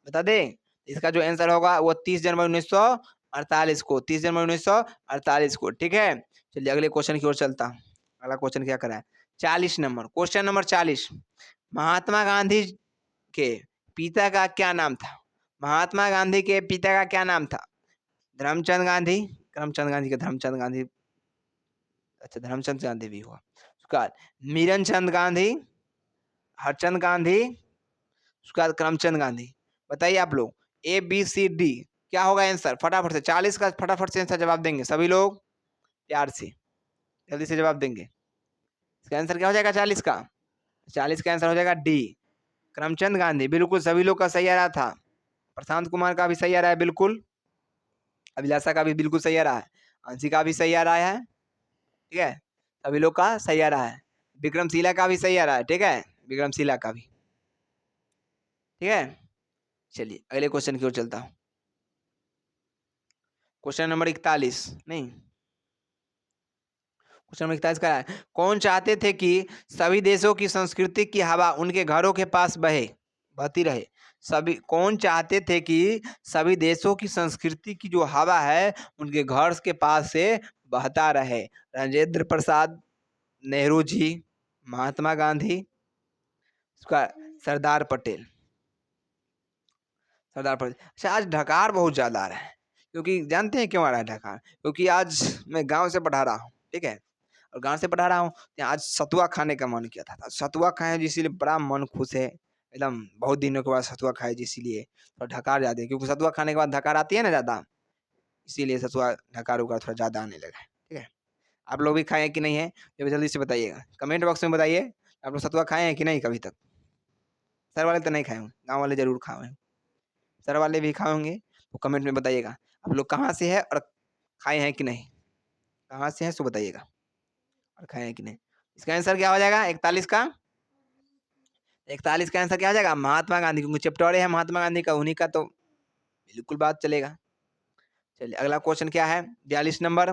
बता दे। इसका जो आंसर होगा वो 30 जनवरी 1948 को, 30 जनवरी 1948 को। ठीक है, चलिए अगले क्वेश्चन की ओर चलता हूं। अगला क्वेश्चन क्या करा है? 40 number, question number 40। Mahatma Gandhi के पिता का क्या नाम था? महात्मा गांधी के पिता का क्या नाम था? धर्मचंद गांधी, करमचंद गांधी का धर्मचंद गांधी, अच्छा धर्मचंद गांधी भी हुआ। उसके बाद मीरन चंद गांधी, हरचंद गांधी, उसके बाद करमचंद गांधी। बताइए आप लोग ABCD क्या होगा आंसर? फटाफट से 40 का फटाफट से आंसर जवाब देंगे सभी लोग प्यार से, जल्दी से जवाब देंगे। इसका आंसर क्या हो जाएगा 40 का? 40 का आंसर हो जाएगा डी, करमचंद गांधी। बिल्कुल सभी लोग का सही आ रहा था। प्रशांत कुमार का भी सही आ रहा है बिल्कुल, अभिलाषा का भी बिल्कुल सही आ रहा है, अंशिका का भी सही आ रहा है। ठीक है, सभी लोग का सही आ रहा है। विक्रमशिला का भी सही आ रहा है। ठीक है, विक्रमशिला का भी। ठीक है, चलिए अगले क्वेश्चन की ओर चलता हूँ। क्वेश्चन नंबर 41 नहीं, क्वेश्चन नंबर 41 का है। कौन चाहते थे कि सभी देशों की संस्कृति की हवा उनके घरों के पास बहती रहे? सभी कौन चाहते थे कि सभी देशों की संस्कृति की जो हवा है उनके घर के पास से बहता रहे? राजेंद्र प्रसाद, नेहरू जी, महात्मा गांधी, उसका सरदार पटेल। सरदार पटेल। अच्छा आज ढकार बहुत ज़्यादा आ रहा है, क्योंकि जानते हैं क्यों आ रहा है ढकार? क्योंकि आज मैं गांव से पढ़ा रहा हूँ। ठीक है, और गांव से पढ़ा रहा हूँ, आज सतुआ खाने का मन किया था। सतुआ खाए इसीलिए बड़ा मन खुश है एकदम। बहुत दिनों के बाद सतुआ खाए इसीलिए थोड़ा ढकार ज़्यादा है, क्योंकि सतुआ खाने के बाद ढकार आती है ना ज़्यादा, इसीलिए सतुआ ढकार उकार थोड़ा ज़्यादा आने लगा है। ठीक है, आप लोग भी खाए हैं कि नहीं है ये जल्दी से बताइएगा, कमेंट बॉक्स में बताइए। आप लोग सतुआ खाए हैं कि नहीं कभी तक? सर वाले तो नहीं खाए होंगे, गाँव वाले जरूर खाए होंगे। सर वाले भी खाए होंगे तो कमेंट में बताइएगा आप लोग कहाँ से है और खाए हैं कि नहीं। कहाँ से हैं सो बताइएगा और खाए हैं कि नहीं। इसका आंसर क्या हो जाएगा 41 का? 41 का आंसर क्या हो जाएगा? महात्मा गांधी, क्योंकि चैप्टर है महात्मा गांधी का, उन्हीं का तो बिल्कुल बात चलेगा। चलिए अगला क्वेश्चन क्या है? 42 नंबर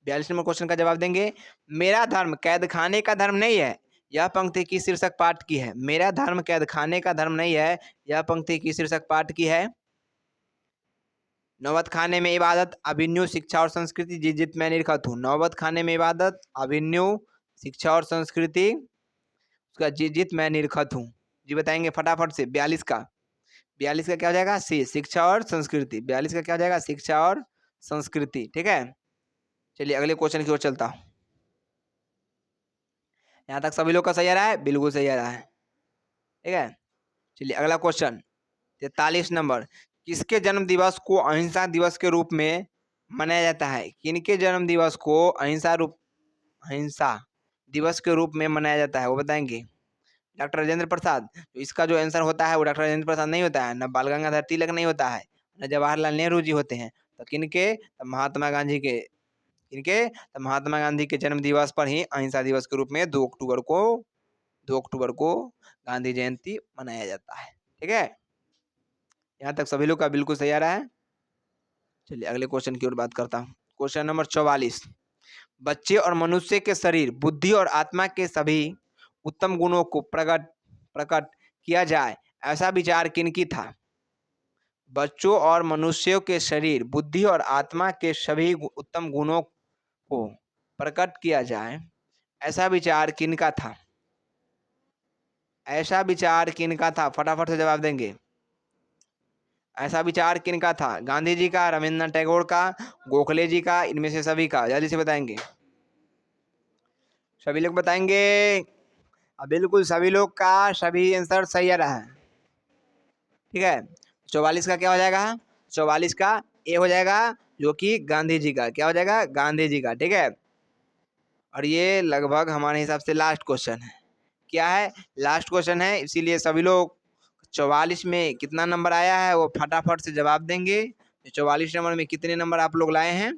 क्वेश्चन का जवाब देंगे। मेरा धर्म कैद खाने का धर्म नहीं है, यह पंक्ति की शीर्षक पाठ की है? मेरा धर्म कैद खाने का धर्म नहीं है, यह पंक्ति की शीर्षक पाठ की है? नौबत खाने में इबादत, अभिन्यु, शिक्षा और संस्कृति, जिस जित मैं निरखत हूँ। नौबत खाने में इबादत, अभिन्यु, शिक्षा और संस्कृति, उसका जित जित मैं निरखत हूँ। जी बताएंगे फटाफट से। 42 का क्या हो जाएगा? सी, शिक्षा और संस्कृति। 42 का क्या हो जाएगा? शिक्षा और संस्कृति। ठीक है, चलिए अगले क्वेश्चन की ओर चलता हूँ। यहाँ तक सभी लोग का सही आ रहा है? बिल्कुल सही आ रहा है। ठीक है, चलिए अगला क्वेश्चन 43 नंबर। किसके जन्म दिवस को अहिंसा दिवस के रूप में मनाया जाता है? किनके जन्म दिवस को अहिंसा दिवस के रूप में मनाया जाता है, वो बताएंगे। डॉक्टर राजेंद्र प्रसाद। तो इसका जो आंसर होता है वो डॉक्टर राजेंद्र प्रसाद नहीं होता है, न बाल गंगाधर तिलक नहीं होता है, न जवाहरलाल नेहरू जी होते हैं। तो किनके? तो महात्मा गांधी के। किनके? तो महात्मा गांधी के जन्म दिवस पर ही अहिंसा दिवस के रूप में 2 अक्टूबर को गांधी जयंती मनाया जाता है। ठीक है, यहाँ तक सभी लोग का बिल्कुल सही आ रहा है। चलिए अगले क्वेश्चन की ओर बात करता हूँ। Question number 44। बच्चे और मनुष्य के शरीर, बुद्धि और आत्मा के सभी उत्तम गुणों को प्रकट प्रकट किया जाए, ऐसा विचार किनकी था? बच्चों और मनुष्यों के शरीर, बुद्धि और आत्मा के सभी उत्तम गुणों को प्रकट किया जाए, ऐसा विचार किनका था? ऐसा विचार किनका था? फटाफट से जवाब देंगे। ऐसा विचार किनका था? गांधी जी का, रविन्द्रनाथ टैगोर का, गोखले जी का, इनमें से सभी का? जल्दी से बताएंगे, सभी लोग बताएंगे। अब बिल्कुल सभी लोग का सभी आंसर सही आ रहा है। ठीक है, 44 का क्या हो जाएगा? 44 का ए हो जाएगा, जो कि गांधी जी का। क्या हो जाएगा? गांधी जी का। ठीक है, और ये लगभग हमारे हिसाब से लास्ट क्वेश्चन है। क्या है? लास्ट क्वेश्चन है, इसीलिए सभी लोग 44 में कितना नंबर आया है वो फटाफट से जवाब देंगे। 44 नंबर में कितने नंबर आप लोग लाए हैं?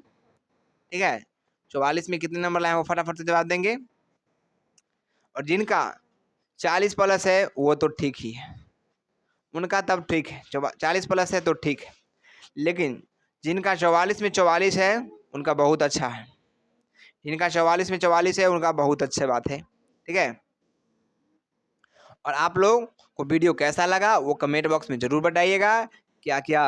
ठीक है, 44 में कितने नंबर लाए हैं वो फटाफट से जवाब देंगे। और जिनका 40 प्लस है वो तो ठीक ही है, उनका तब ठीक है। 40 प्लस है तो ठीक है, लेकिन जिनका 44 में 44 है उनका बहुत अच्छा है। जिनका 44 में 44 है उनका बहुत अच्छी बात है। ठीक है, और आप लोग को वीडियो कैसा लगा वो कमेंट बॉक्स में ज़रूर बताइएगा। क्या क्या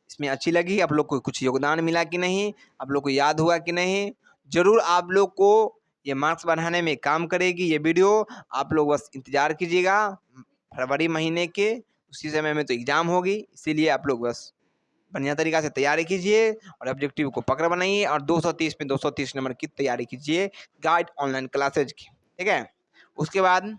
इसमें अच्छी लगी, आप लोग को कुछ योगदान मिला कि नहीं, आप लोग को याद हुआ कि नहीं। ज़रूर आप लोग को ये मार्क्स बढ़ाने में काम करेगी ये वीडियो। आप लोग बस इंतज़ार कीजिएगा फरवरी महीने के, उसी समय में तो एग्ज़ाम होगी, इसीलिए आप लोग बस बढ़िया तरीक़ा से तैयारी कीजिए और ऑब्जेक्टिव को पकड़ बनाइए और 230 में 230 नंबर की तैयारी कीजिए गाइड ऑनलाइन क्लासेज की। ठीक है, उसके बाद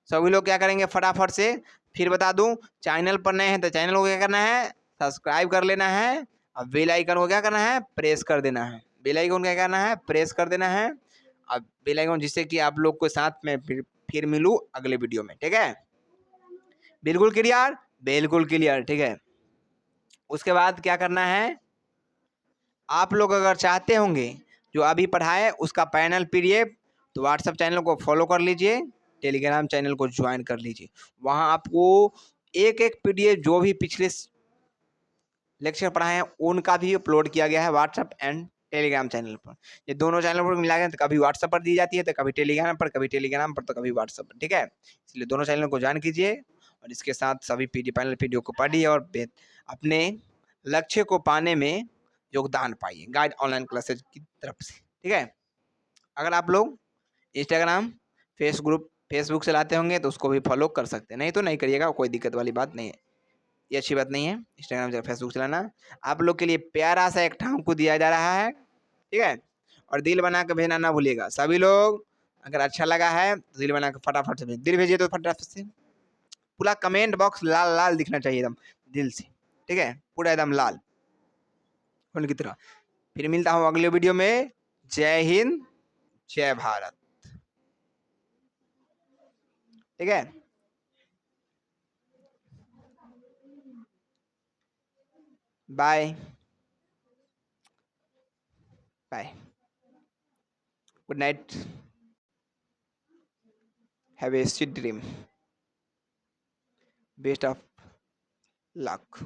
सभी लोग क्या करेंगे फटाफट से फिर बता दूं, चैनल पर नए हैं तो चैनल को क्या करना है? सब्सक्राइब कर लेना है। अब बेल आइकन को क्या करना है? प्रेस कर देना है। बेल आइकन क्या करना है? प्रेस कर देना है। अब बेल आइकन, जिससे कि आप लोग को साथ में फिर मिलूँ अगले वीडियो में। ठीक है, बिल्कुल क्लियर? बिल्कुल क्लियर। ठीक है, उसके बाद क्या करना है? आप लोग अगर चाहते होंगे जो अभी पढ़ाए उसका पैनल पीडीएफ, तो व्हाट्सएप चैनल को फॉलो कर लीजिए, टेलीग्राम चैनल को ज्वाइन कर लीजिए। वहाँ आपको एक एक पीडीएफ जो भी पिछले लेक्चर पढ़ाए हैं उनका भी अपलोड किया गया है व्हाट्सएप एंड टेलीग्राम चैनल पर। ये दोनों चैनल पर मिला गया, तो कभी व्हाट्सएप पर दी जाती है, तो कभी टेलीग्राम पर, कभी टेलीग्राम पर, तो कभी व्हाट्सएप पर। ठीक है, इसलिए दोनों चैनल को ज्वाइन कीजिए और इसके साथ सभी पैनल वीडियो को पढ़िए और अपने लक्ष्य को पाने में योगदान पाइए गाइड ऑनलाइन क्लासेज की तरफ से। ठीक है, अगर आप लोग इंस्टाग्राम फेसबुक चलाते होंगे तो उसको भी फॉलो कर सकते हैं, नहीं तो नहीं करिएगा, कोई दिक्कत वाली बात नहीं है, ये अच्छी बात नहीं है इंस्टाग्राम या फेसबुक चलाना। आप लोग के लिए प्यारा सा एक ठाम को दिया जा रहा है। ठीक है, और दिल बना के भेजना ना भूलिएगा सभी लोग। अगर अच्छा लगा है तो दिल बना के फटाफट से दिल भेजिए, तो फटाफट से पूरा कमेंट बॉक्स लाल लाल दिखना चाहिए एकदम दिल से। ठीक है, पूरा एकदम लाल खून की तरह। फिर मिलता हूँ अगले वीडियो में। जय हिंद, जय भारत। ठीक है, bye bye, good night, have a sweet dream, best of luck.